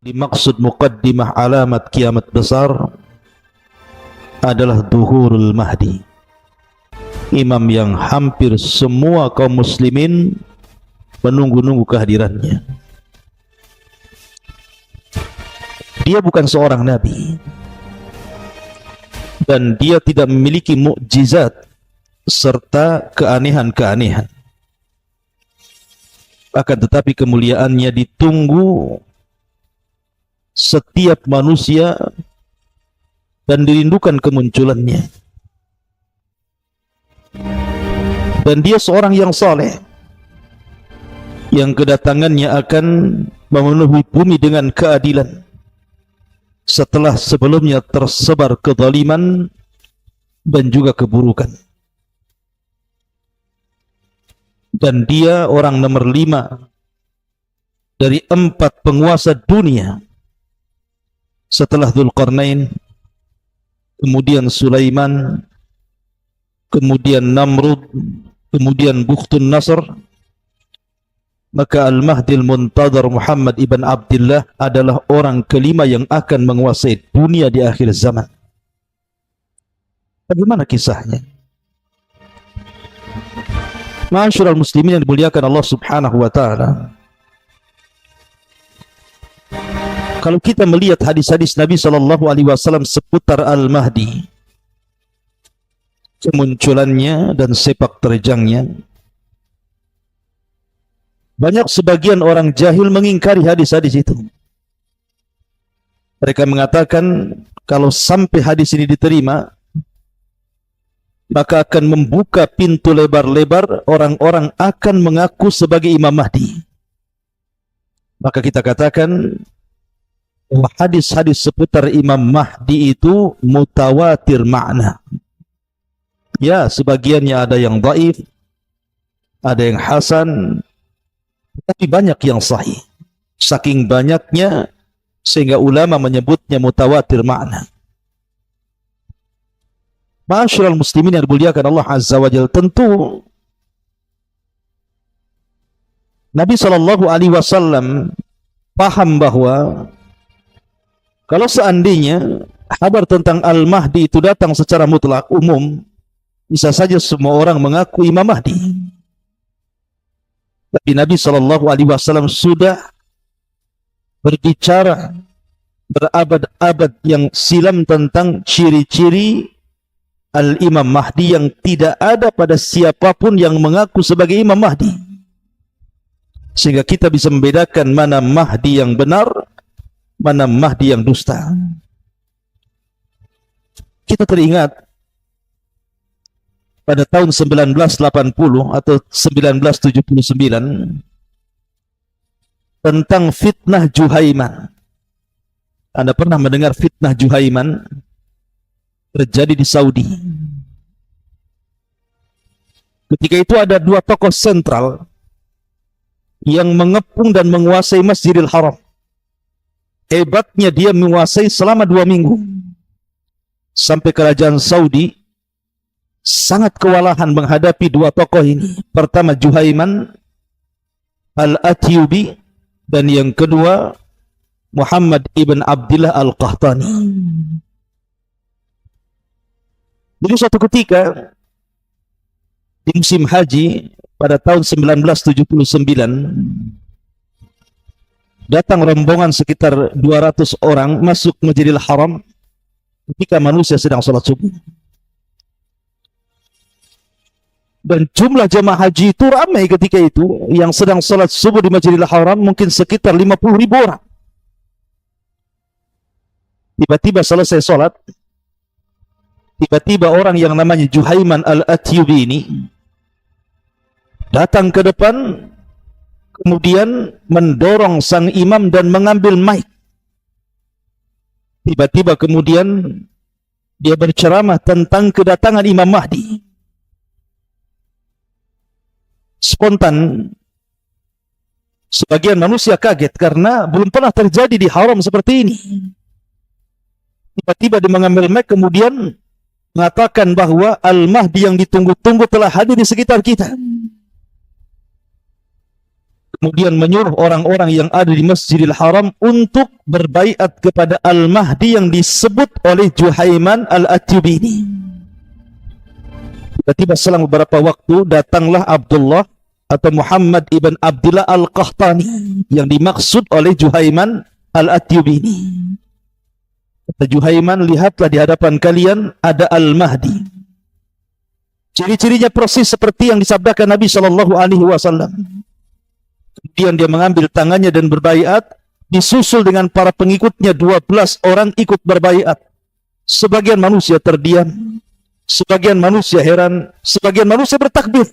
Dimaksud muqaddimah alamat kiamat besar adalah Zuhurul Mahdi, imam yang hampir semua kaum muslimin menunggu-nunggu kehadirannya. Dia bukan seorang nabi dan dia tidak memiliki mukjizat serta keanehan-keanehan. Akan tetapi kemuliaannya ditunggu setiap manusia dan dirindukan kemunculannya. Dan dia seorang yang saleh, yang kedatangannya akan memenuhi bumi dengan keadilan setelah sebelumnya tersebar kezaliman dan juga keburukan. Dan dia orang nomor 5 dari 4 penguasa dunia setelah Dzulqarnain, kemudian Sulaiman, kemudian Namrud, kemudian Bukhtun Nasr. Maka Al-Mahdi Al-Muntadhar Muhammad ibn Abdullah adalah orang kelima yang akan menguasai dunia di akhir zaman. Bagaimana kisahnya? Ma'asyiral muslimin yang dimuliakan Allah Subhanahu wa taala, kalau kita melihat hadis-hadis Nabi sallallahu alaihi wasallam seputar Al-Mahdi, kemunculannya dan sepak terjangnya, banyak sebagian orang jahil mengingkari hadis-hadis itu. Mereka mengatakan kalau sampai hadis ini diterima, maka akan membuka pintu lebar-lebar, orang-orang akan mengaku sebagai Imam Mahdi. Maka kita katakan hadis-hadis seputar Imam Mahdi itu mutawatir makna. Ya, sebagiannya ada yang dhaif, ada yang hasan, tapi banyak yang sahih. Saking banyaknya sehingga ulama menyebutnya mutawatir makna. Ma'asyiral muslimin yang dimuliakan Allah Azza wa Jalla, tentu Nabi sallallahu alaihi wasallam paham bahwa kalau seandainya kabar tentang Al-Mahdi itu datang secara mutlak umum, bisa saja semua orang mengaku Imam Mahdi. Tapi Nabi sallallahu alaihi wasallam sudah berbicara berabad-abad yang silam tentang ciri-ciri Al-Imam Mahdi yang tidak ada pada siapapun yang mengaku sebagai Imam Mahdi. Sehingga kita bisa membedakan mana Mahdi yang benar, mana Mahdi yang dusta. Kita teringat pada tahun 1980 atau 1979 tentang fitnah Juhaiman. Anda pernah mendengar fitnah Juhaiman? Terjadi di Saudi. Ketika itu ada 2 tokoh sentral yang mengepung dan menguasai Masjidil Haram. Hebatnya dia menguasai selama 2 minggu. Sampai kerajaan Saudi sangat kewalahan menghadapi 2 tokoh ini. Pertama Juhaiman Al-Atyubi, dan yang kedua Muhammad ibn Abdullah Al-Qahtani. Jadi suatu ketika di musim haji pada tahun 1979 datang rombongan sekitar 200 orang masuk Masjidil Haram ketika manusia sedang sholat subuh. Dan jumlah jamaah haji itu ramai ketika itu, yang sedang sholat subuh di Masjidil Haram mungkin sekitar 50.000 orang. Tiba-tiba selesai sholat, tiba-tiba orang yang namanya Juhaiman Al-Atyubi ini datang ke depan, kemudian mendorong sang imam dan mengambil mic. Tiba-tiba kemudian dia berceramah tentang kedatangan Imam Mahdi. Spontan sebagian manusia kaget karena belum pernah terjadi di haram seperti ini. Tiba-tiba dia mengambil mic kemudian mengatakan bahwa Al-Mahdi yang ditunggu-tunggu telah hadir di sekitar kita. kemudian menyuruh orang-orang yang ada di Masjidil Haram untuk berbaiat kepada Al-Mahdi yang disebut oleh Juhaiman Al-Atyubini. Tiba-tiba selang beberapa waktu datanglah Abdullah atau Muhammad ibn Abdillah Al-Qahtani yang dimaksud oleh Juhaiman Al-Atyubini. Kata Juhaiman, lihatlah di hadapan kalian ada Al-Mahdi. Ciri-cirinya persis seperti yang disabdakan Nabi SAW. Kemudian dia mengambil tangannya dan berbaiat, disusul dengan para pengikutnya 12 orang ikut berbaiat. Sebagian manusia terdiam, sebagian manusia heran, sebagian manusia bertakbir.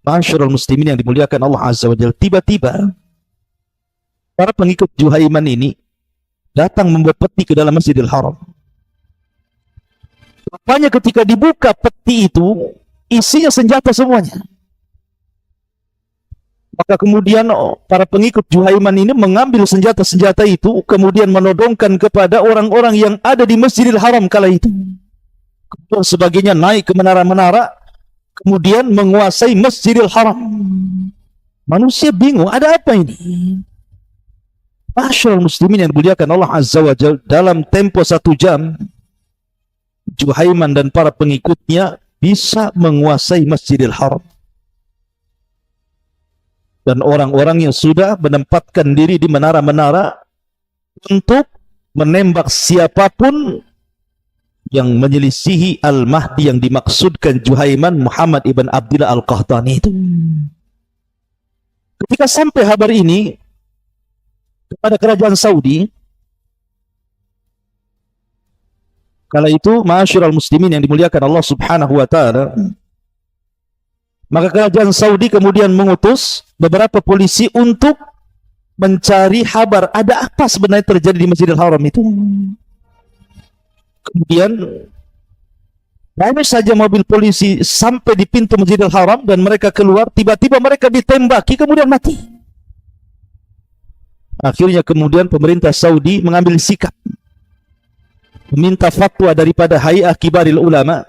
Ma'asyiral muslimin yang dimuliakan Allah Azza wa Jalla, tiba-tiba para pengikut Juhaiman ini datang membawa peti ke dalam Masjidil Haram. Rupanya ketika dibuka peti itu, isinya senjata semuanya. Maka kemudian para pengikut Juhaiman ini mengambil senjata-senjata itu, kemudian menodongkan kepada orang-orang yang ada di Masjidil Haram kala itu. Kemudian sebagiannya naik ke menara-menara, kemudian menguasai Masjidil Haram. Manusia bingung, ada apa ini? Ma'asyiral muslimin yang dimuliakan Allah Azza wa Jalla, dalam tempo 1 jam, Juhaiman dan para pengikutnya bisa menguasai Masjidil Haram. Dan orang-orang yang sudah menempatkan diri di menara-menara untuk menembak siapapun yang menyelisihi Al-Mahdi yang dimaksudkan Juhaiman Muhammad ibn Abdillah Al-Qahtani itu. Ketika sampai kabar ini kepada kerajaan Saudi, kala itu ma'asyiral muslimin yang dimuliakan Allah Subhanahu wa taala, maka kerajaan Saudi kemudian mengutus beberapa polisi untuk mencari kabar ada apa sebenarnya terjadi di Masjidil Haram itu. Kemudian banyak saja mobil polisi sampai di pintu Masjidil Haram dan mereka keluar, tiba-tiba mereka ditembaki kemudian mati. Akhirnya kemudian pemerintah Saudi mengambil sikap, meminta fatwa daripada Hay'ah Kibaril Ulama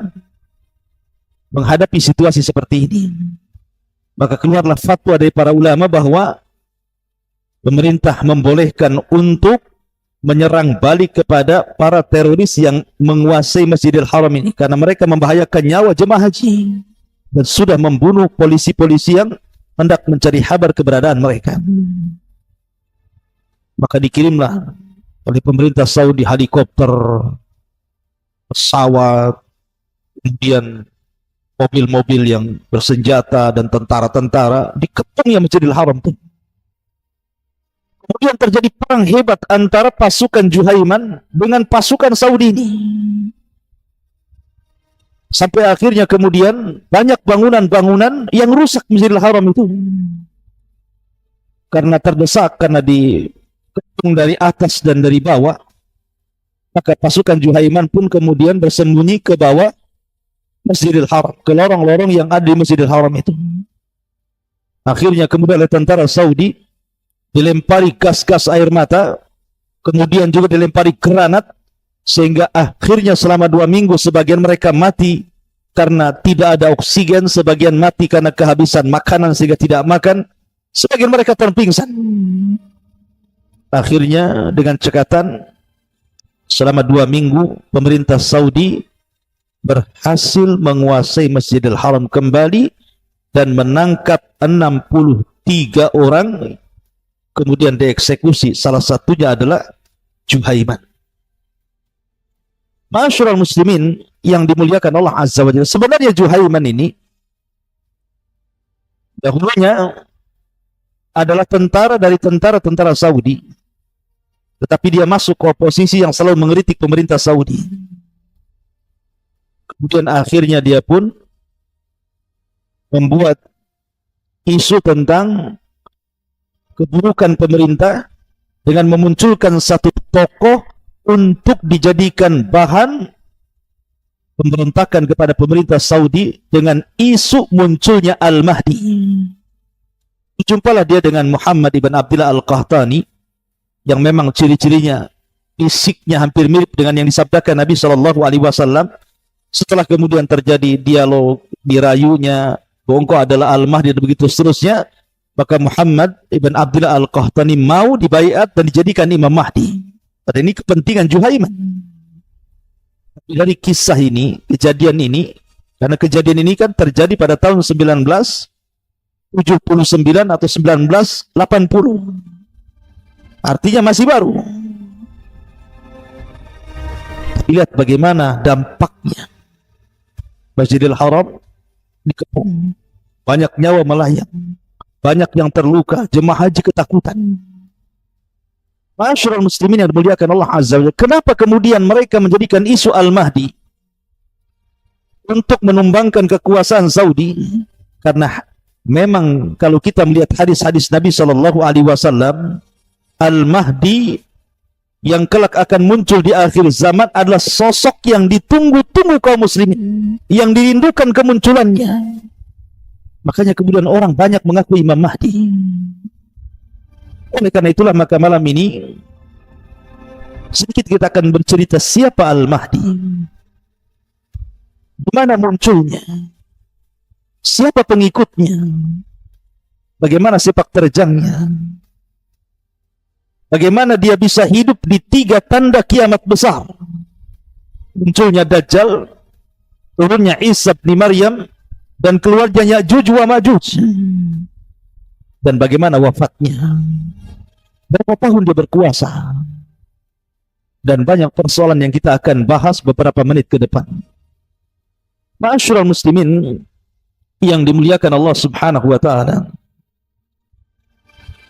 menghadapi situasi seperti ini. Maka keluarlah fatwa dari para ulama bahwa pemerintah membolehkan untuk menyerang balik kepada para teroris yang menguasai Masjidil Haram ini, karena mereka membahayakan nyawa jemaah haji dan sudah membunuh polisi-polisi yang hendak mencari kabar keberadaan mereka. Maka dikirimlah oleh pemerintah Saudi helikopter, pesawat, kemudian mobil-mobil yang bersenjata dan tentara-tentara, dikepungnya Masjidil Haram itu. Kemudian terjadi perang hebat antara pasukan Juhaiman dengan pasukan Saudi ini. Sampai akhirnya kemudian banyak bangunan-bangunan yang rusak Masjidil Haram itu. Karena terdesak, karena dikepung dari atas dan dari bawah, maka pasukan Juhaiman pun kemudian bersembunyi ke bawah Masjidil Haram, ke lorong-lorong yang ada di Masjidil Haram itu. Akhirnya kemudian oleh tentara Saudi dilempari gas-gas air mata, kemudian juga dilempari granat, sehingga akhirnya selama 2 minggu sebagian mereka mati karena tidak ada oksigen, sebagian mati karena kehabisan makanan sehingga tidak makan, sebagian mereka terpingsan. Akhirnya dengan cekatan selama 2 minggu pemerintah Saudi berhasil menguasai Masjidil Haram kembali dan menangkap 63 orang, kemudian dieksekusi. Salah satunya adalah Juhaiman. Ma'asyiral muslimin yang dimuliakan Allah Azza wa Jalla, sebenarnya Juhaiman ini dahulunya adalah tentara dari tentara-tentara Saudi, tetapi dia masuk ke oposisi yang selalu mengkritik pemerintah Saudi. Kemudian akhirnya dia pun membuat isu tentang keburukan pemerintah dengan memunculkan satu tokoh untuk dijadikan bahan pemberontakan kepada pemerintah Saudi dengan isu munculnya Al-Mahdi. Jumpalah dia dengan Muhammad ibn Abdillah Al-Qahtani yang memang ciri-cirinya, fisiknya hampir mirip dengan yang disabdakan Nabi SAW. Setelah kemudian terjadi dialog, dirayunya, engkau adalah Al-Mahdi dan begitu seterusnya, maka Muhammad ibn Abdullah al-Qahtani mau dibaiat dan dijadikan Imam Mahdi. Pada ini kepentingan Juhaiman. Dari kisah ini, kejadian ini, karena kejadian ini kan terjadi pada tahun 1979 atau 1980. Artinya masih baru. Lihat bagaimana dampaknya. Masjidil Haram dikepung, banyak nyawa melayang, banyak yang terluka, jemaah haji ketakutan. Masyarul muslimin yang dimuliakan Allah Azza wa Jalla, kenapa kemudian mereka menjadikan isu Al-Mahdi untuk menumbangkan kekuasaan Saudi? Karena memang kalau kita melihat hadis-hadis Nabi Shallallahu Alaihi Wasallam, Al-Mahdi yang kelak akan muncul di akhir zaman adalah sosok yang ditunggu-tunggu kaum muslimin, yang dirindukan kemunculannya. Makanya kemudian orang banyak mengaku Imam Mahdi. Oleh karena itulah maka malam ini sedikit kita akan bercerita siapa Al-Mahdi, di mana munculnya, siapa pengikutnya, bagaimana sepak terjangnya, bagaimana dia bisa hidup di 3 tanda kiamat besar: munculnya Dajjal, turunnya Isa bin Maryam, dan keluarnya Ya'juj wa Ma'juj. Dan bagaimana wafatnya, berapa tahun dia berkuasa, dan banyak persoalan yang kita akan bahas beberapa menit ke depan. Ma'asyiral muslimin yang dimuliakan Allah Subhanahu wa taala,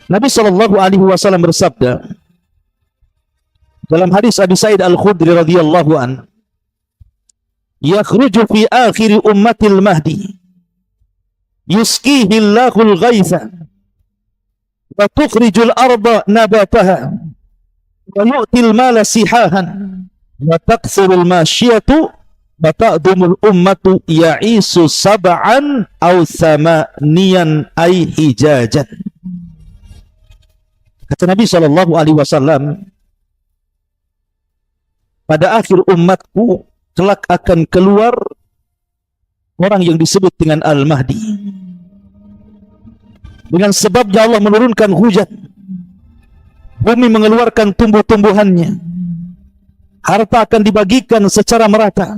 Nabi sallallahu alaihi wasallam bersabda dalam hadis Abi Sa'id Al-Khudri radhiyallahu an, yakhruju fi akhir ummatil mahdi yusqihi Allahul ghaitha wa tukhrijul arda nabataha wa yu'til mala sihahan wa takthurul masyiyatu wa ta'dumul ummatu ya'isu sab'an aw thamaniyan ay hijajan. Kata Nabi sallallahu alaihi wasallam, pada akhir umatku kelak akan keluar orang yang disebut dengan Al-Mahdi. Dengan sebabnya Allah menurunkan hujan, bumi mengeluarkan tumbuh-tumbuhannya, harta akan dibagikan secara merata,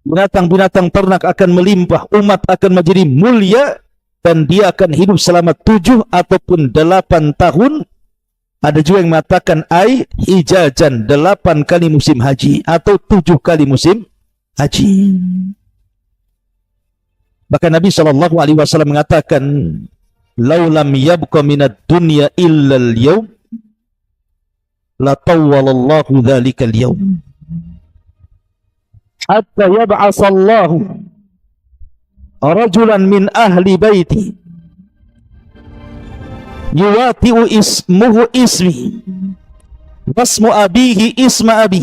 binatang-binatang ternak akan melimpah, umat akan menjadi mulia, dan dia akan hidup selama 7 ataupun 8 tahun. Ada juga yang mengatakan hijajan, 8 kali musim haji atau 7 kali musim haji. Bahkan Nabi sallallahu alaihi wasallam mengatakan, "Lau lam yabqa minad dunya illa al-yawm, la tawwalallahu dzalika al-yawm. Hatta yab'atsallahu rajulan min ahli baiti yuwati'u ismuhu ismi wasmu abihi isma abi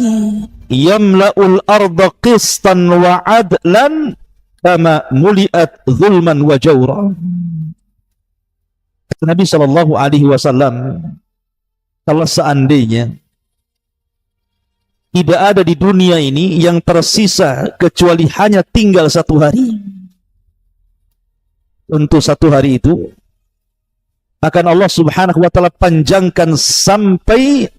yamla'ul arda qistan wa adlan kama muli'at zulman wa jawra." Nabi sallallahu alaihi wasallam, kalau seandainya tidak ada di dunia ini yang tersisa kecuali hanya tinggal 1 hari, untuk 1 hari itu akan Allah Subhanahu wa taala panjangkan sampai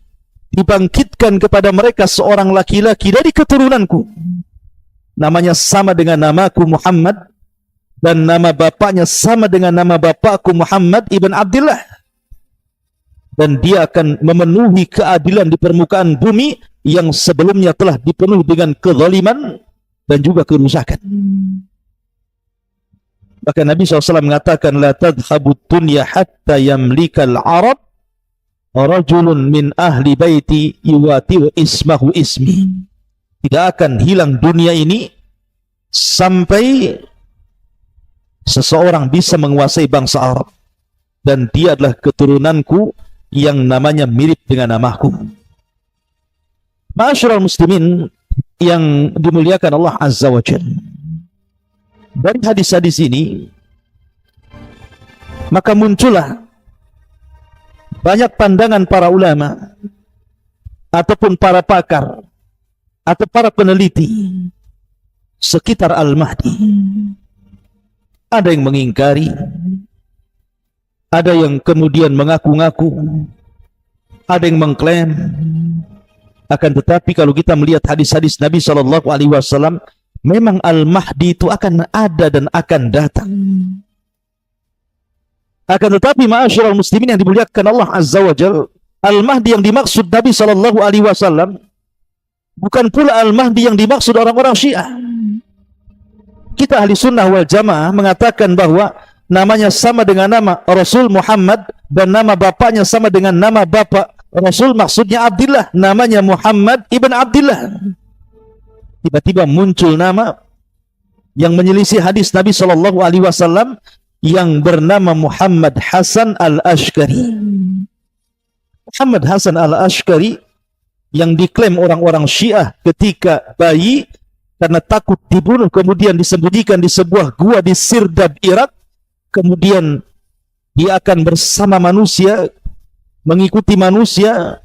dibangkitkan kepada mereka seorang laki-laki dari keturunanku, namanya sama dengan namaku Muhammad, dan nama bapaknya sama dengan nama bapakku Muhammad ibn Abdullah, dan dia akan memenuhi keadilan di permukaan bumi yang sebelumnya telah dipenuhi dengan kezaliman dan juga kerusakan. Bahkan Nabi SAW mengatakan, la tadhhabud dunya hatta yamlikal Arab rajulun min ahli baiti yuwati'u ismahu ismi. Tidak akan hilang dunia ini sampai seseorang bisa menguasai bangsa Arab, dan dia adalah keturunanku yang namanya mirip dengan namaku. Ma'asyiral muslimin yang dimuliakan Allah Azza wa Jalla, dari hadis-hadis ini maka muncullah banyak pandangan para ulama ataupun para pakar atau para peneliti sekitar Al-Mahdi. Ada yang mengingkari, Ada yang kemudian mengaku-ngaku, ada yang mengklaim. Akan tetapi kalau kita melihat hadis-hadis Nabi SAW, memang Al-Mahdi itu akan ada dan akan datang. Akan tetapi ma'asyiral muslimin yang dimuliakan Allah Azza wa Jalla, Al-Mahdi yang dimaksud Nabi SAW bukan pula Al-Mahdi yang dimaksud orang-orang Syiah. Kita ahli sunnah wal jamaah mengatakan bahwa namanya sama dengan nama Rasul Muhammad dan nama bapaknya sama dengan nama bapak Rasul, maksudnya Abdullah, namanya Muhammad ibn Abdullah. Tiba-tiba muncul nama yang menyelisih hadis Nabi SAW yang bernama Muhammad Hasan Al-Ashqari. Muhammad Hasan Al-Ashqari yang diklaim orang-orang Syiah ketika bayi karena takut dibunuh kemudian disembunyikan di sebuah gua di Sirdab, Irak. Kemudian dia akan bersama manusia, mengikuti manusia,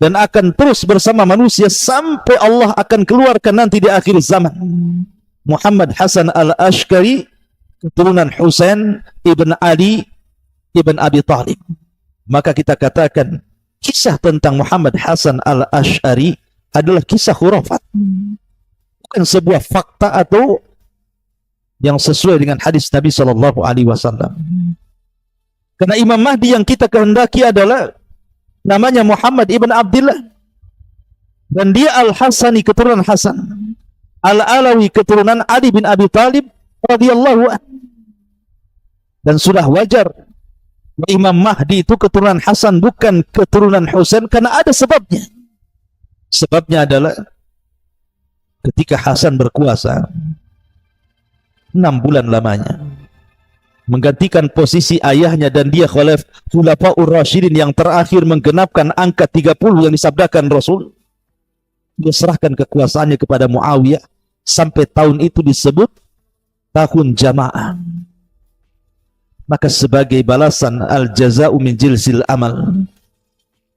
dan akan terus bersama manusia sampai Allah akan keluarkan nanti di akhir zaman. Muhammad Hasan Al-Ashqari, keturunan Husain ibn Ali ibn Abi Talib. Maka kita katakan kisah tentang Muhammad Hasan Al-Ash'ari adalah kisah khurafat, bukan sebuah fakta atau yang sesuai dengan hadis Nabi SAW. Karena Imam Mahdi yang kita kehendaki adalah namanya Muhammad ibn Abdullah, dan dia Al-Hasani, keturunan Hasan, Al-Alawi, keturunan Ali bin Abi Talib radhiyallahu anhu. Dan sudah wajar Imam Mahdi itu keturunan Hasan, bukan keturunan Husain, karena ada sebabnya. Sebabnya adalah ketika Hasan berkuasa 6 bulan lamanya, menggantikan posisi ayahnya, dan dia Khulafaur Rasyidin yang terakhir menggenapkan angka 30 yang disabdakan Rasul. Dia serahkan kekuasaannya kepada Muawiyah sampai tahun itu disebut tahun jamaah. Maka sebagai balasan, al-jaza'u min jinsil amal,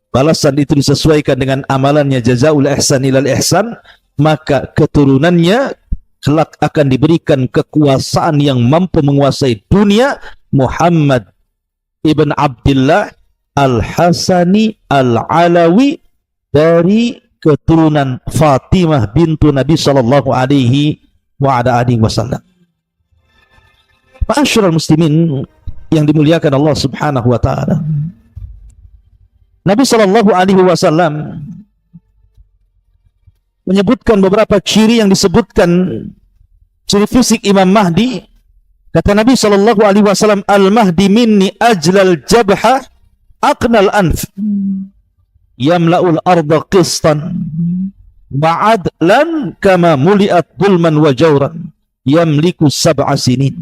balasan itu disesuaikan dengan amalannya, jazaul ihsan ilal ihsan, maka keturunannya kelak akan diberikan kekuasaan yang mampu menguasai dunia. Muhammad ibn Abdullah Al-Hasani Al-Alawi dari keturunan Fatimah bintu Nabi sallallahu alaihi wasallam. Ma'asyiral muslimin yang dimuliakan Allah Subhanahu wa taala, Nabi sallallahu alaihi wasallam menyebutkan beberapa ciri yang disebutkan ciri fisik Imam Mahdi. Kata Nabi sallallahu alaihi wasallam, "Al-Mahdi minni ajlal jabha aqnal anf, yamla'ul arda qistan wa'adlan kama muli'at dulman wa jawran, yamliku sab'a sinin."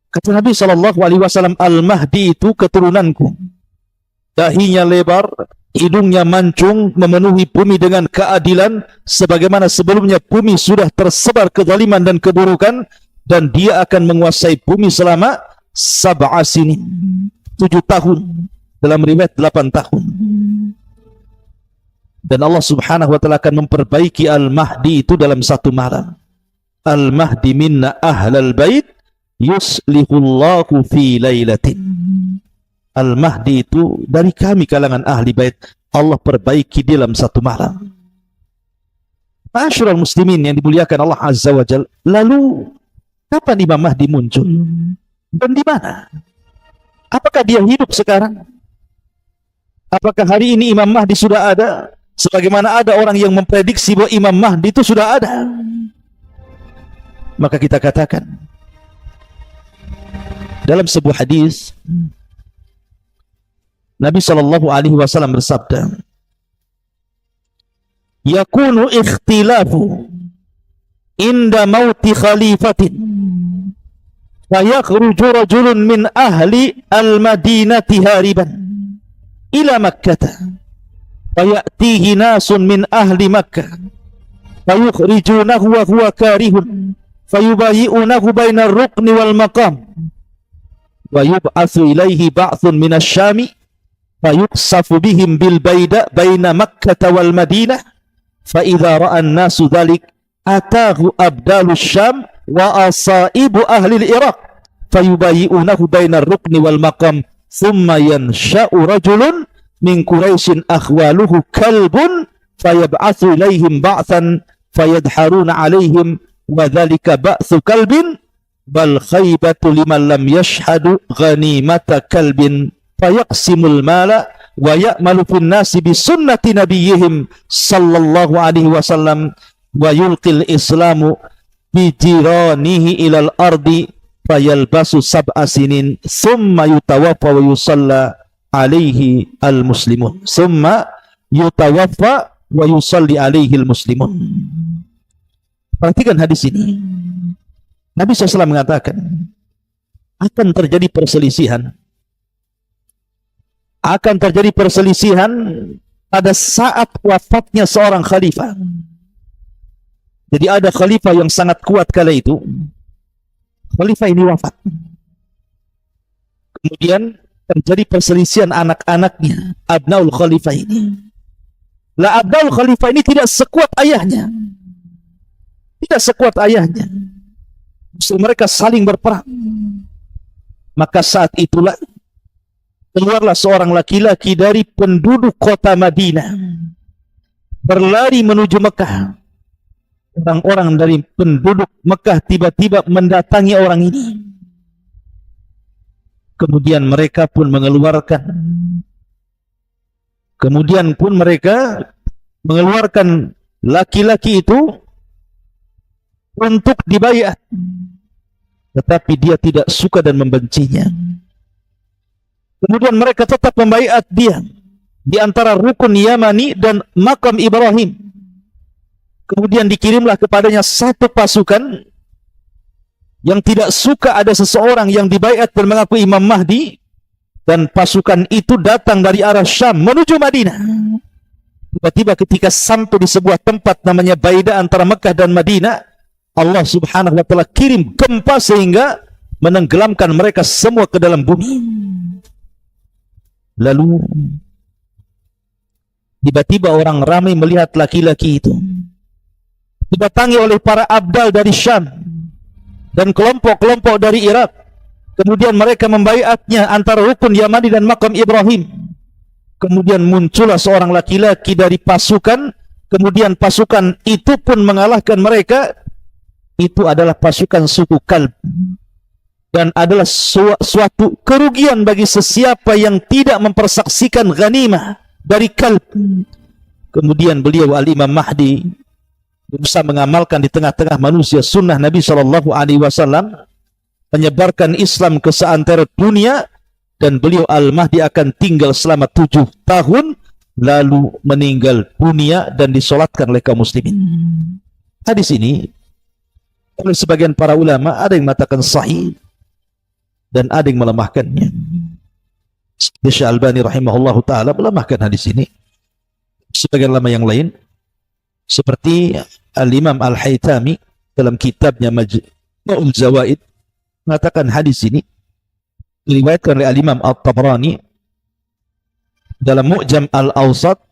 Kata Nabi SAW, Al-Mahdi itu keturunanku. Dahinya lebar, hidungnya mancung, memenuhi bumi dengan keadilan, sebagaimana sebelumnya bumi sudah tersebar kezaliman dan keburukan, dan dia akan menguasai bumi selama 7 sinin, 7 tahun, dalam riwayat 8 tahun. Dan Allah Subhanahu wa taala akan memperbaiki Al-Mahdi itu dalam 1 malam. Al-Mahdi minna ahlal bait yuslihullahu fi lailatin. Al-Mahdi itu dari kami kalangan ahli bait, Allah perbaiki dalam 1 malam. Ma'asyiral muslimin yang dimuliakan Allah Azza wa Jalla, lalu kapan Imam Mahdi muncul dan di mana? Apakah dia hidup sekarang? Apakah hari ini Imam Mahdi sudah ada? Sebagaimana ada orang yang memprediksi bahwa Imam Mahdi itu sudah ada. Maka kita katakan dalam sebuah hadis, Nabi SAW bersabda, "Yakunu ikhtilafu inda mauti khalifatin, fayakhruju rajulun min ahli al-madinati hariban ila Makkah, fayatihi nasun min ahli Makkah, fayukhrijunahu wa huwa karihun, fayubayi'unahu bainar rukni wal maqam, wa yub'atsu ilaihi ba'thun minas syami fayuqsafu bihim bil baida baina Makkah wal Madinah, fa idza ra'a an-nasu dhalik atahu abdalus syam wa asaibu ahli al-Iraq fayubayi'unahu bainar rukni wal maqam thumma yansha'u rajulun min Quraisyin akhwaluhu kalbun fayab'athu ilaihim ba'than fayadharuna alaihim wa dhalika ba'thu kalbin bal khaybatu liman lam yashhadu ghanimata kalbin fayaqsimul mala wa ya'malu fin nasi bi sunnati nabiyyihim sallallahu alaihi wasallam wa yulqil islamu bi jiranihi ilal ardi fayalbasu sab'a sinin thumma yutawaffa wa yusalla alaihi al-muslimun thumma yutawaffa wa yusalli alaihi al-muslimun. Perhatikan hadis ini. Nabi SAW mengatakan akan terjadi perselisihan. Akan terjadi perselisihan pada saat wafatnya seorang khalifah. Jadi ada khalifah yang sangat kuat kala itu. Khalifah ini wafat. Kemudian terjadi perselisihan anak-anaknya, abnaul khalifah ini. Lah abnaul khalifah ini tidak sekuat ayahnya. Tidak sekuat ayahnya. Justru mereka saling berperang. Maka saat itulah keluarlah seorang laki-laki dari penduduk kota Madinah berlari menuju Mekah. Orang-orang dari penduduk Mekah tiba-tiba mendatangi orang ini. Kemudian mereka pun mengeluarkan laki-laki itu untuk dibayat, tetapi dia tidak suka dan membencinya. Kemudian mereka tetap membayat dia di antara rukun Yamani dan makam Ibrahim. Kemudian dikirimlah kepadanya satu pasukan yang tidak suka ada seseorang yang dibayat dan mengaku Imam Mahdi, dan pasukan itu datang dari arah Syam menuju Madinah. Tiba-tiba ketika sampai di sebuah tempat namanya Baida antara Mekah dan Madinah, Allah Subhanahu wa taala kirim gempa sehingga menenggelamkan mereka semua ke dalam bumi. Lalu tiba-tiba orang ramai melihat laki-laki itu didatangi oleh para abdal dari Syam dan kelompok-kelompok dari Irak. Kemudian mereka membaiatnya antara rukun Yamani dan makam Ibrahim. Kemudian muncullah seorang laki-laki dari pasukan. Kemudian pasukan itu pun mengalahkan mereka. Itu adalah pasukan suku Kalb, dan adalah suatu kerugian bagi sesiapa yang tidak mempersaksikan ghanimah dari Kalb. Kemudian beliau Al-Imam Mahdi berusaha mengamalkan di tengah-tengah manusia sunnah Nabi SAW, menyebarkan Islam ke seantero dunia, dan beliau Al-Mahdi akan tinggal selama 7 tahun lalu meninggal dunia dan disolatkan oleh kaum muslimin. Hadis ini oleh sebagian para ulama ada yang mengatakan sahih dan ada yang melemahkannya. Syekh Al-Albani rahimahullahu taala melemahkan hadis ini. Sebagian ulama yang lain seperti Al-Imam Al-Haytami dalam kitabnya Majmu'ul Zawaid mengatakan hadis ini diriwayatkan oleh Al-Imam At-Tabrani dalam Mu'jam Al-Awsat,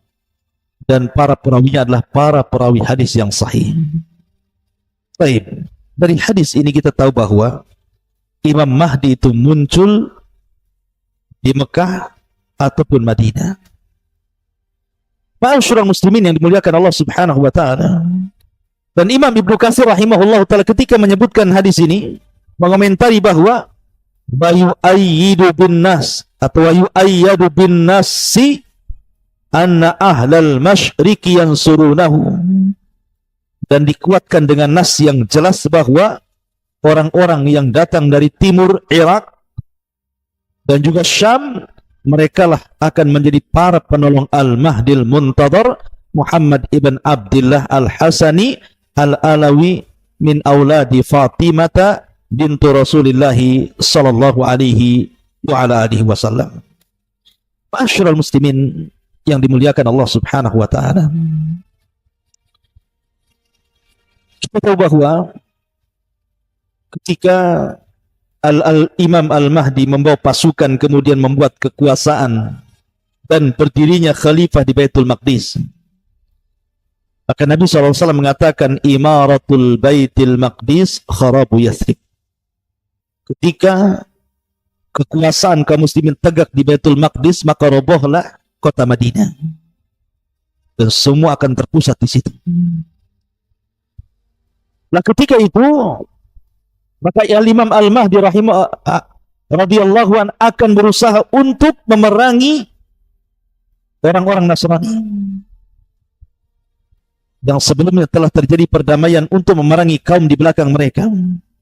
dan para perawinya adalah para perawi hadis yang sahih. Baik, dari hadis ini kita tahu bahwa Imam Mahdi itu muncul di Mekah ataupun Madinah. Ma'asyiral muslimin yang dimuliakan Allah Subhanahu wa taala. Dan Imam Ibnu Katsir rahimahullah taala ketika menyebutkan hadis ini mengomentari bahwa bayu ayyidu bin nas atau bayu ayyadu bin nasi anna ahlal masyriqi yansurunahu, dan dikuatkan dengan nas yang jelas bahwa orang-orang yang datang dari timur Irak dan juga Syam, mereka lah akan menjadi para penolong Al-Mahdil Muntadhar Muhammad ibn Abdullah Al-Hasani Al-Alawi min auladi Fatimata bintu Rasulillah sallallahu alaihi wa ala alihi wasallam. Ma'asyiral muslimin yang dimuliakan Allah Subhanahu wa taala. Kita tahu bahwa ketika Imam Al-Mahdi membawa pasukan kemudian membuat kekuasaan dan berdirinya khalifah di Baitul Maqdis, maka Nabi SAW mengatakan imaratul Baitul Maqdis kharabu Yathrib. Ketika kekuasaan kaum muslimin tegak di Baitul Maqdis, maka robohlah kota Madinah. Dan semua akan terpusat di situ. Nah, ketika itu, maka Imam Al-Mahdi radhiyallahu an akan berusaha untuk memerangi orang-orang Nasrani. Yang sebelumnya telah terjadi perdamaian untuk memerangi kaum di belakang mereka.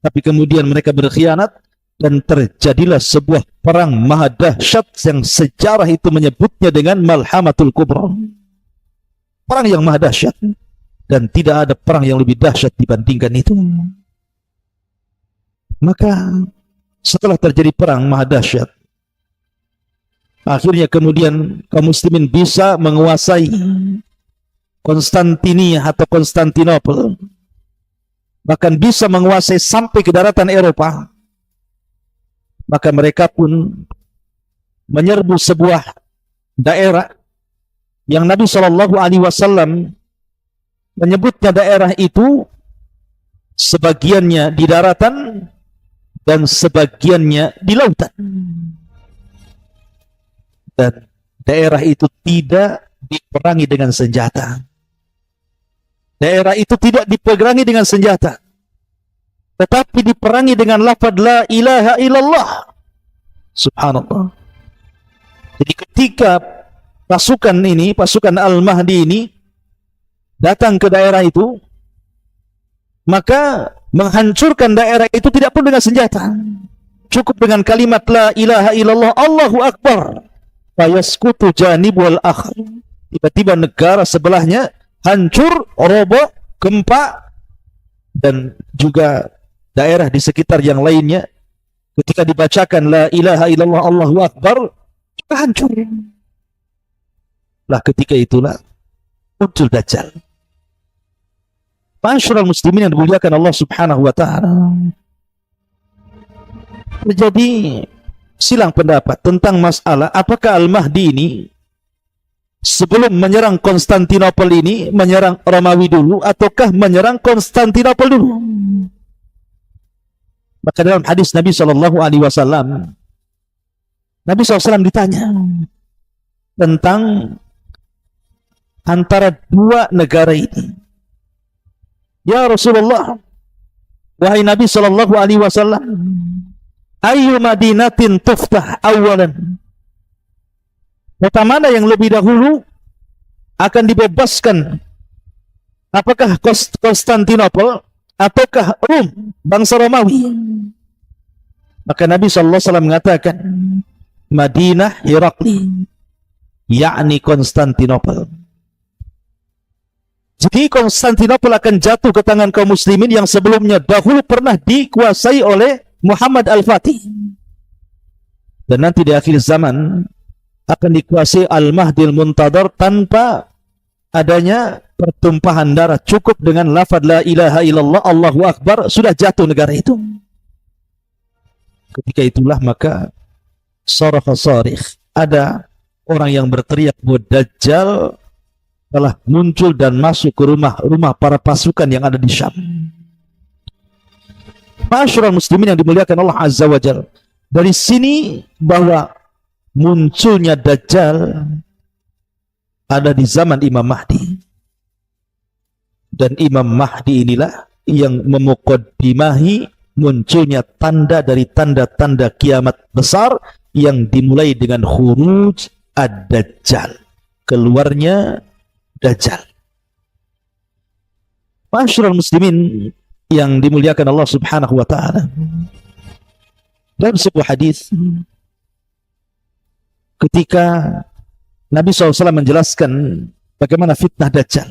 Tapi kemudian mereka berkhianat dan terjadilah sebuah perang maha dahsyat yang sejarah itu menyebutnya dengan Malhamatul Kubra. Perang yang maha dahsyat. Dan tidak ada perang yang lebih dahsyat dibandingkan itu. Maka setelah terjadi perang maha dahsyat, akhirnya kemudian kaum muslimin bisa menguasai Konstantinia atau Konstantinopel, bahkan bisa menguasai sampai ke daratan Eropa. Maka mereka pun menyerbu sebuah daerah yang Nabi SAW menyebutnya daerah itu sebagiannya di daratan dan sebagiannya di lautan. Dan daerah itu tidak diperangi dengan senjata. Daerah itu tidak diperangi dengan senjata, tetapi diperangi dengan lafaz la ilaha illallah. Subhanallah. Jadi ketika pasukan Al-Mahdi ini datang ke daerah itu, maka menghancurkan daerah itu tidak perlu dengan senjata. Cukup dengan kalimat la ilaha illallah, Allahu Akbar. Fayaskutu janib wal akhar. Tiba-tiba negara sebelahnya hancur, roboh, gempa, dan juga daerah di sekitar yang lainnya ketika dibacakan la ilaha illallah Allahu Akbar juga hancur. Lah ketika itulah muncul Dajjal. Ma'asyiral muslimin yang dimuliakan Allah Subhanahu wa taala. Terjadi silang pendapat tentang masalah apakah Al-Mahdi ini sebelum menyerang Konstantinopel ini menyerang Romawi dulu ataukah menyerang Konstantinopel dulu. Maka dalam hadis Nabi SAW, Nabi SAW ditanya tentang antara dua negara ini. Ya Rasulullah, wahai Nabi SAW, ayyu madinatin tuftah awalan? Kota mana yang lebih dahulu akan dibebaskan? Apakah Konstantinopel ataukah Rom, bangsa Romawi? Maka Nabi SAW mengatakan Madinah Herakli, yakni Konstantinopel. Jadi Konstantinopel akan jatuh ke tangan kaum muslimin yang sebelumnya dahulu pernah dikuasai oleh Muhammad Al-Fatih. Dan nanti di akhir zaman akan dikuasai Al-Mahdi Al-Muntadhar tanpa adanya pertumpahan darah. Cukup dengan lafaz la ilaha illallah Allahu Akbar sudah jatuh negara itu. Ketika itulah maka sarakha sarikh, ada orang yang berteriak bahwa Dajjal telah muncul dan masuk ke rumah-rumah para pasukan yang ada di Syam. Ma'asyiral muslimin yang dimuliakan Allah Azza wa Jalla, dari sini bahwa munculnya Dajjal ada di zaman Imam Mahdi. Dan Imam Mahdi inilah yang memuqaddimahi munculnya tanda dari tanda-tanda kiamat besar yang dimulai dengan khuruj ad-Dajjal, keluarnya Dajjal. Ma'asyiral muslimin yang dimuliakan Allah Subhanahu wa taala, dalam sebuah hadis ketika Nabi SAW menjelaskan bagaimana fitnah Dajjal.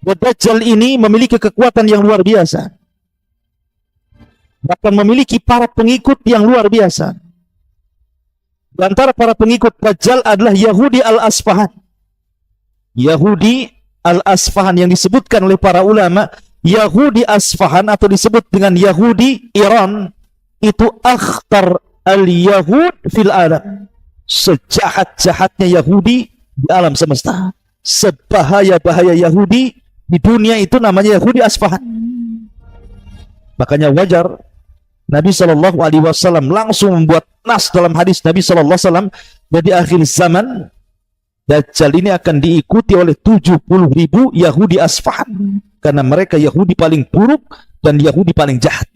Dajjal ini memiliki kekuatan yang luar biasa, bahkan memiliki para pengikut yang luar biasa. Di antara para pengikut Dajjal adalah Yahudi Al-Asfahan. Yahudi Al-Asfahan yang disebutkan oleh para ulama, Yahudi Asfahan atau disebut dengan Yahudi Iran, itu akhtar al-Yahud fil alam. Sejahat-jahatnya Yahudi di alam semesta. Sebahaya-bahaya Yahudi di dunia itu namanya Yahudi Asfahan. Makanya wajar Nabi SAW langsung membuat nas dalam hadis Nabi SAW, jadi akhir zaman Dajjal ini akan diikuti oleh 70.000 Yahudi Asfahan, karena mereka Yahudi paling buruk dan Yahudi paling jahat.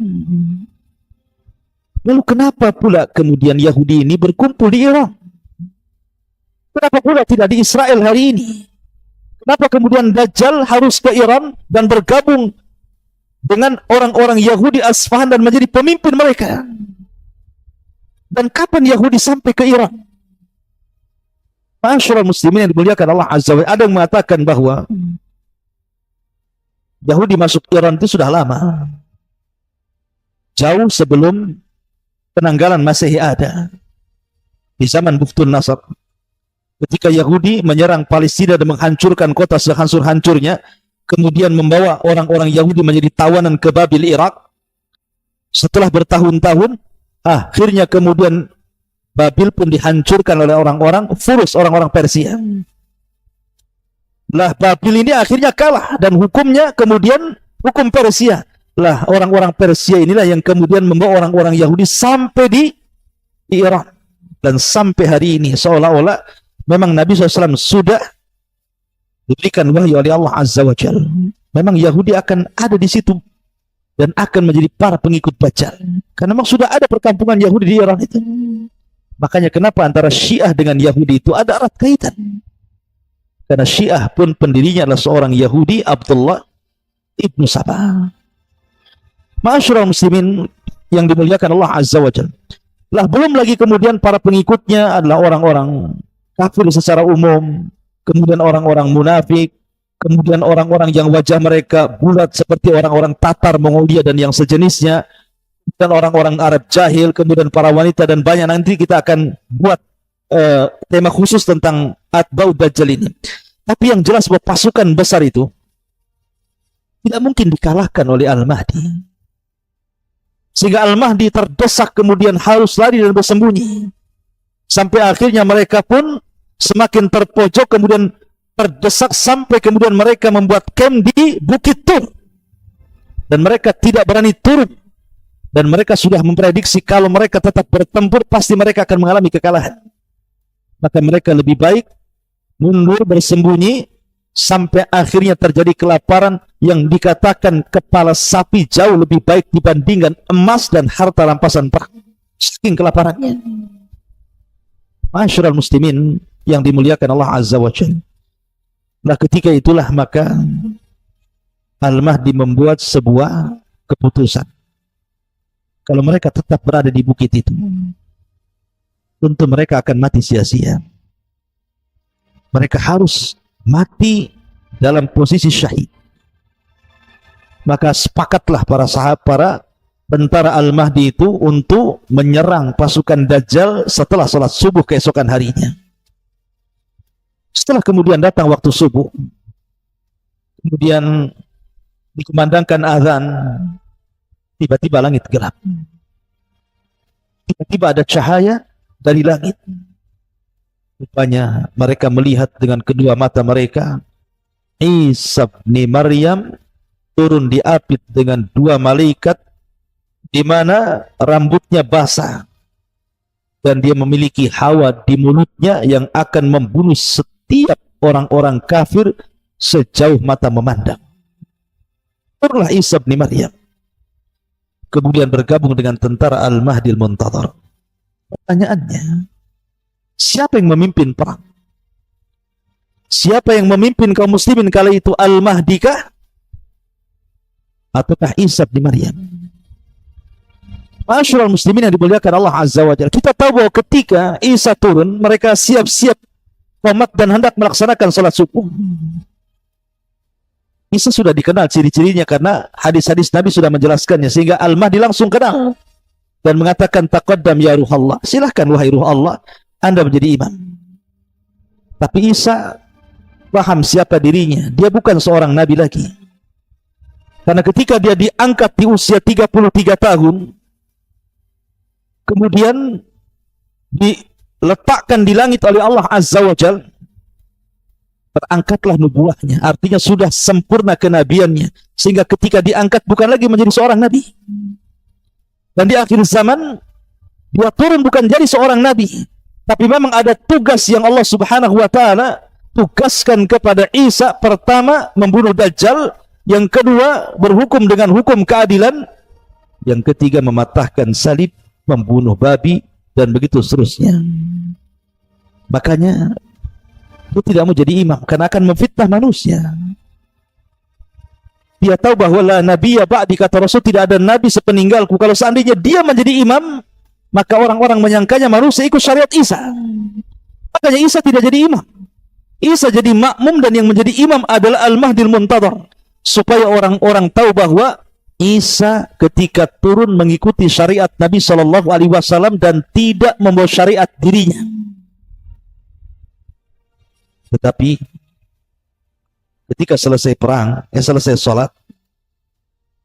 Lalu kenapa pula kemudian Yahudi ini berkumpul di Iran? Kenapa pula tidak di Israel hari ini? Kenapa kemudian Dajjal harus ke Iran dan bergabung dengan orang-orang Yahudi Asfahan dan menjadi pemimpin mereka? Dan kapan Yahudi sampai ke Iran? Ma'asyiral muslimin yang dimuliakan Allah Azza wa Jalla, ada yang mengatakan bahwa Yahudi masuk Iran itu sudah lama, jauh sebelum penanggalan Masehi ada, di zaman Buftun Nasr. Ketika Yahudi menyerang Palestina dan menghancurkan kota sehancur-hancurnya, kemudian membawa orang-orang Yahudi menjadi tawanan ke Babil, Irak. Setelah bertahun-tahun, akhirnya kemudian Babil pun dihancurkan oleh orang-orang Furs, orang-orang Persia. Lah Babil ini akhirnya kalah dan hukumnya kemudian hukum Persia. Lah orang-orang Persia inilah yang kemudian membawa orang-orang Yahudi sampai di Iran. Dan sampai hari ini seolah-olah memang Nabi SAW sudah diberikan wahyu oleh Allah Azza wa Jalla. Memang Yahudi akan ada di situ dan akan menjadi para pengikut Dajjal. Karena memang sudah ada perkampungan Yahudi di Iran itu. Makanya kenapa antara Syiah dengan Yahudi itu ada erat kaitan. Karena Syiah pun pendirinya adalah seorang Yahudi, Abdullah ibnu Sabah. Ma'asyiral muslimin yang dimuliakan Allah Azza wa Jalla. Lah belum lagi kemudian para pengikutnya adalah orang-orang kafir secara umum, kemudian orang-orang munafik, kemudian orang-orang yang wajah mereka bulat seperti orang-orang Tatar, Mongolia dan yang sejenisnya, dan orang-orang Arab jahil, kemudian para wanita dan banyak. Nanti kita akan buat tema khusus tentang Atba'ud Dajjal ini. Tapi yang jelas bahwa pasukan besar itu tidak mungkin dikalahkan oleh Al-Mahdi. Sehingga Al-Mahdi terdesak kemudian harus lari dan bersembunyi. Sampai akhirnya mereka pun semakin terpojok, kemudian terdesak sampai kemudian mereka membuat camp di Bukit Tur. Dan mereka tidak berani turun. Dan mereka sudah memprediksi kalau mereka tetap bertempur, pasti mereka akan mengalami kekalahan. Maka mereka lebih baik mundur bersembunyi sampai akhirnya terjadi kelaparan yang dikatakan kepala sapi jauh lebih baik dibandingkan emas dan harta rampasan perang. Saking kelaparannya. Ma'asyiral muslimin yang dimuliakan Allah Azza wa Jalla. Nah ketika itulah maka Al-Mahdi membuat sebuah keputusan. Kalau mereka tetap berada di bukit itu, tentu mereka akan mati sia-sia. Mereka harus mati dalam posisi syahid. Maka sepakatlah para sahabat, para tentara Al-Mahdi itu untuk menyerang pasukan Dajjal setelah sholat subuh keesokan harinya. Setelah kemudian datang waktu subuh, kemudian dikumandangkan azan, tiba-tiba langit gelap. Tiba-tiba ada cahaya dari langit. Rupanya mereka melihat dengan kedua mata mereka Isa bin Maryam turun diapit dengan dua malaikat, di mana rambutnya basah dan dia memiliki hawa di mulutnya yang akan membunuh setiap orang-orang kafir sejauh mata memandang. Turunlah Isa bin Maryam, kemudian bergabung dengan tentara Al-Mahdi Al-Muntadhar. Pertanyaannya, siapa yang memimpin perang? Siapa yang memimpin kaum muslimin kala itu? Al-Mahdi kah? Ataukah Isa bin Maryam? Ma'asyiral muslimin yang dimuliakan Allah Azza wa Jalla, kita tahu bahwa ketika Isa turun, mereka siap-siap qomat dan hendak melaksanakan salat subuh. Isa sudah dikenal ciri-cirinya karena hadis-hadis Nabi sudah menjelaskannya, sehingga Al-Mahdi langsung kenal dan mengatakan, taqaddam ya ruh Allah, silahkan wahai ruh Allah, Anda menjadi imam. Tapi Isa paham siapa dirinya, dia bukan seorang nabi lagi. Karena ketika dia diangkat di usia 33 tahun, kemudian diletakkan di langit oleh Allah Azza wa Jalla, terangkatlah nubuahnya, artinya sudah sempurna kenabiannya, sehingga ketika diangkat bukan lagi menjadi seorang nabi, Dan di akhir zaman dia turun bukan jadi seorang nabi, tapi memang ada tugas yang Allah Subhanahu wa taala tugaskan kepada Isa. Pertama, membunuh Dajjal, yang kedua, berhukum dengan hukum keadilan, yang ketiga, mematahkan salib, membunuh babi, dan begitu seterusnya. Makanya dia tidak mau jadi imam karena akan memfitnah manusia. Dia tahu bahwa la nabiyya ba'di, kata Rasul, tidak ada nabi sepeninggalku. Kalau seandainya dia menjadi imam, maka orang-orang menyangkanya manusia ikut syariat Isa. Makanya Isa tidak jadi imam. Isa jadi makmum, dan yang menjadi imam adalah Al-Mahdil Muntadhar, supaya orang-orang tahu bahwa Isa ketika turun mengikuti syariat Nabi Shallallahu Alaihi Wasallam dan tidak membawa syariat dirinya. Tetapi ketika selesai perang, selesai sholat,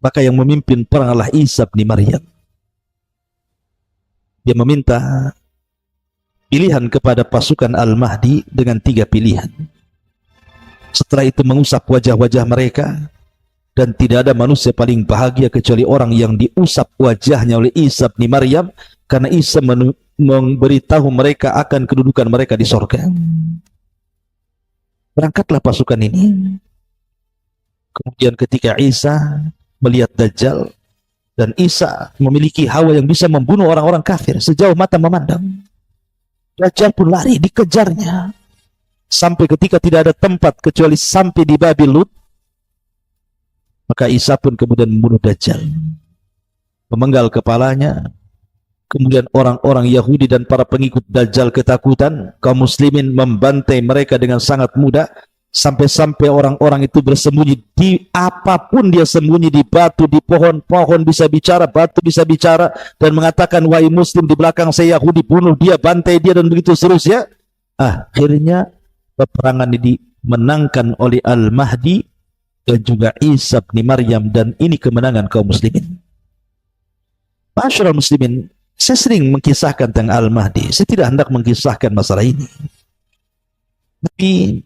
maka yang memimpin perang adalah Isa bin Maryam. Dia meminta pilihan kepada pasukan Al-Mahdi dengan 3 pilihan. Setelah itu mengusap wajah-wajah mereka, dan tidak ada manusia paling bahagia kecuali orang yang diusap wajahnya oleh Isa bin Maryam, karena Isa memberitahu mereka akan kedudukan mereka di surga. Berangkatlah pasukan ini. Kemudian ketika Isa melihat Dajjal, dan Isa memiliki hawa yang bisa membunuh orang-orang kafir sejauh mata memandang, Dajjal pun lari, dikejarnya sampai ketika tidak ada tempat kecuali sampai di Babil Lut. Maka Isa pun kemudian membunuh Dajjal, memenggal kepalanya. Kemudian orang-orang Yahudi dan para pengikut Dajjal ketakutan, kaum muslimin membantai mereka dengan sangat mudah, sampai-sampai orang-orang itu bersembunyi di apapun. Dia sembunyi di batu, di pohon, pohon bisa bicara, batu bisa bicara, dan mengatakan, wahai muslim, di belakang saya Yahudi, bunuh dia, bantai dia, dan begitu seterusnya. Akhirnya peperangan ini dimenangkan oleh Al-Mahdi dan juga Isa bin Maryam, dan ini kemenangan kaum muslimin. Masyarul muslimin, saya sering mengkisahkan tentang Al-Mahdi. Saya tidak hendak mengkisahkan masalah ini, tapi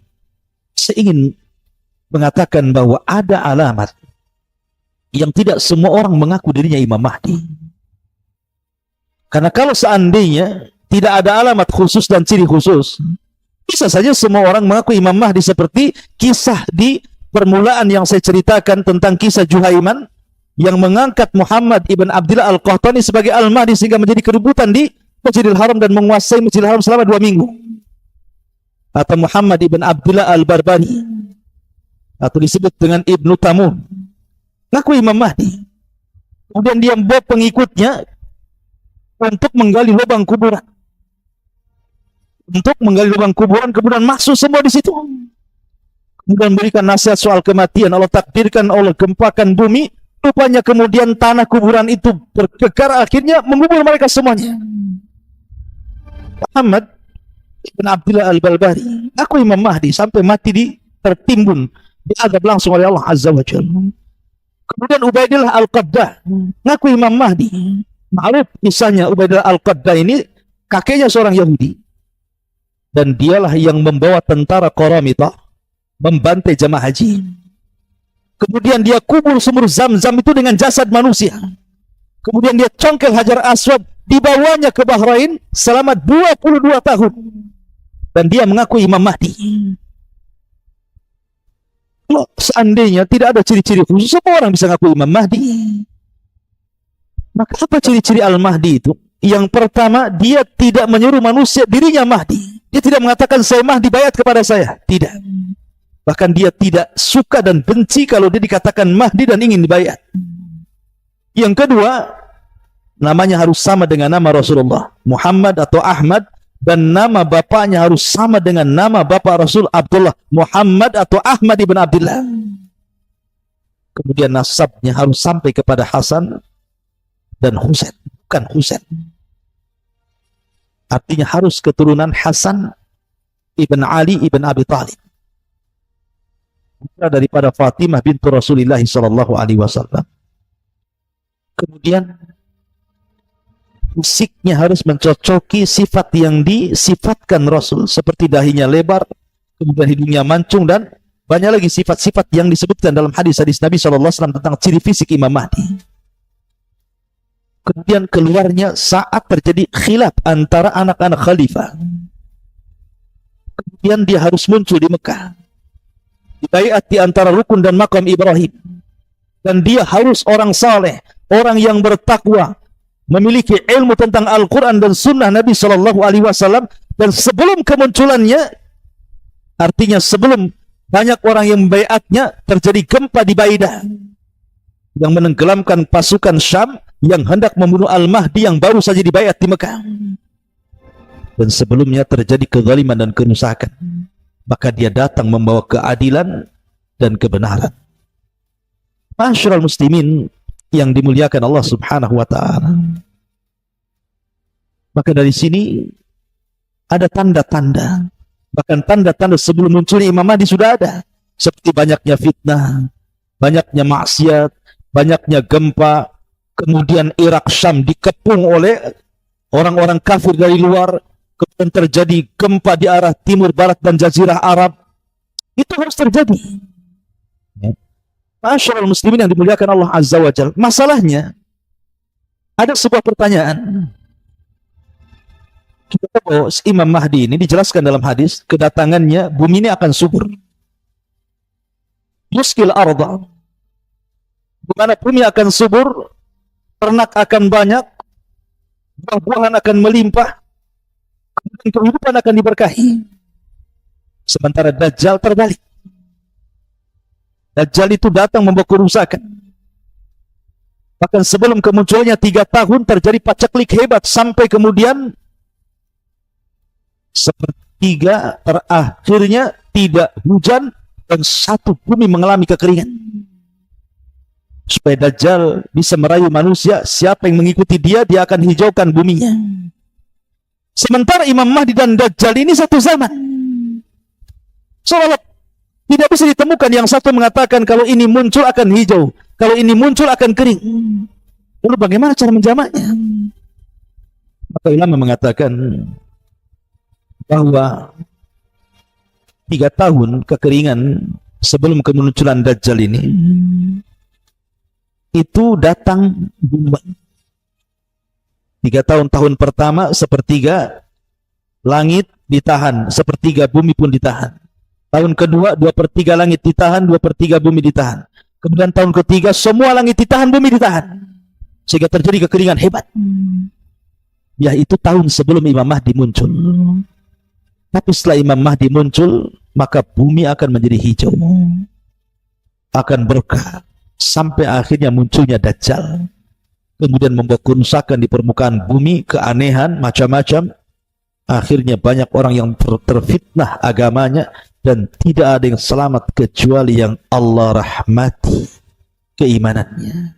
saya ingin mengatakan bahwa ada alamat yang tidak semua orang mengaku dirinya Imam Mahdi. Karena kalau seandainya tidak ada alamat khusus dan ciri khusus, bisa saja semua orang mengaku Imam Mahdi, seperti kisah di permulaan yang saya ceritakan tentang kisah Juhaiman yang mengangkat Muhammad ibn Abdillah al-Qahtani sebagai Al-Mahdi, sehingga menjadi keributan di Masjidil Haram dan menguasai Masjidil Haram selama 2 minggu. Atau Muhammad ibn Abdillah al-Barbari, atau disebut dengan Ibnu Tamun, ngaku Imam Mahdi. Kemudian dia membawa pengikutnya untuk menggali lubang kuburan. Kemudian masuk semua di situ. Kemudian memberikan nasihat soal kematian. Allah takdirkan, Allah gempakan bumi. Rupanya kemudian tanah kuburan itu bergegar, akhirnya mengubur mereka semuanya. Muhammad ibn Abdillah al-Balbari, aku Imam Mahdi, sampai mati tertimbun, diadab langsung oleh Allah Azza wa Jalla. Kemudian Ubaidillah al-Qaddah, ngaku Imam Mahdi. Ma'ruf kisahnya, Ubaidillah al-Qaddah ini kakeknya seorang Yahudi, dan dialah yang membawa tentara Qaramitah membantai jamaah haji. Kemudian dia kubur sumur Zam-Zam itu dengan jasad manusia. Kemudian dia congkel Hajar Aswad, dibawanya ke Bahrain selama 22 tahun. Dan dia mengaku Imam Mahdi. Kalau seandainya tidak ada ciri-ciri khusus, semua orang bisa mengaku Imam Mahdi. Maka apa ciri-ciri Al-Mahdi itu? Yang pertama, dia tidak menyuruh manusia dirinya Mahdi. Dia tidak mengatakan saya Mahdi, bayat kepada saya. Tidak. Bahkan dia tidak suka dan benci kalau dia dikatakan Mahdi dan ingin dibayat. Yang kedua, namanya harus sama dengan nama Rasulullah, Muhammad atau Ahmad, dan nama bapaknya harus sama dengan nama bapak Rasul, Abdullah, Muhammad atau Ahmad ibn Abdillah. Kemudian nasabnya harus sampai kepada Hasan dan Husain, bukan Husain. Artinya harus keturunan Hasan ibn Ali ibn Abi Thalib, daripada Fatimah bintu Rasulullah sallallahu alaihi wasallam. Kemudian fisiknya harus mencocoki sifat yang disifatkan Rasul, seperti dahinya lebar, kemudian hidungnya mancung, dan banyak lagi sifat-sifat yang disebutkan dalam hadis-hadis Nabi sallallahu alaihi wasallam tentang ciri fisik Imam Mahdi. kemudian keluarnya saat terjadi khilaf antara anak-anak khalifah. Kemudian dia harus muncul di Mekah, dibaiat di antara rukun dan makam Ibrahim, dan dia harus orang saleh, orang yang bertakwa, memiliki ilmu tentang Al-Quran dan Sunnah Nabi Shallallahu Alaihi Wasallam. Dan sebelum kemunculannya, artinya sebelum banyak orang yang membaiatnya, terjadi gempa di Baidah yang menenggelamkan pasukan Syam yang hendak membunuh Al-Mahdi yang baru saja dibaiat di Mekah. Dan sebelumnya terjadi kezaliman dan kerusakan, maka dia datang membawa keadilan dan kebenaran. Ma'asyiral muslimin yang dimuliakan Allah Subhanahu wa taala. Maka dari sini ada tanda-tanda, bahkan tanda-tanda sebelum munculnya Imam Mahdi sudah ada, seperti banyaknya fitnah, banyaknya maksiat, banyaknya gempa, kemudian Irak Syam dikepung oleh orang-orang kafir dari luar, kemudian terjadi gempa di arah timur, barat, dan jazirah Arab. Itu harus terjadi. Masyaallah muslimin yang dimuliakan Allah Azza wa Jalla. Masalahnya, ada sebuah pertanyaan. Kita tahu Imam Mahdi ini dijelaskan dalam hadis, kedatangannya bumi ini akan subur. Yuskil arda, di mana bumi akan subur, ternak akan banyak, buah-buahan akan melimpah, kemudian kehidupan akan diberkahi. Sementara Dajjal terbalik. Dajjal itu datang membawa kerusakan. Bahkan sebelum kemunculannya 3 tahun terjadi paceklik hebat, sampai kemudian sepertiga terakhirnya tidak hujan dan satu bumi mengalami kekeringan. Supaya Dajjal bisa merayu manusia, siapa yang mengikuti dia, dia akan hijaukan buminya. Sementara Imam Mahdi dan Dajjal ini satu zaman. Soalnya tidak bisa ditemukan yang satu mengatakan kalau ini muncul akan hijau, kalau ini muncul akan kering. Lalu bagaimana cara menjamaknya? Maka ulama mengatakan bahwa 3 tahun kekeringan sebelum kemunculan Dajjal ini itu datang duluan. 3 tahun pertama sepertiga langit ditahan, sepertiga bumi pun ditahan. Tahun kedua 2/3 langit ditahan, 2/3 bumi ditahan. Kemudian tahun ketiga semua langit ditahan, bumi ditahan, sehingga terjadi kekeringan hebat. Yaitu tahun sebelum Imam Mahdi muncul. Tapi setelah Imam Mahdi muncul, maka bumi akan menjadi hijau, akan berkah, sampai akhirnya munculnya Dajjal. Kemudian membawa kerusakan di permukaan bumi, keanehan, macam-macam. Akhirnya banyak orang yang terfitnah agamanya, dan tidak ada yang selamat kecuali yang Allah rahmati keimanannya.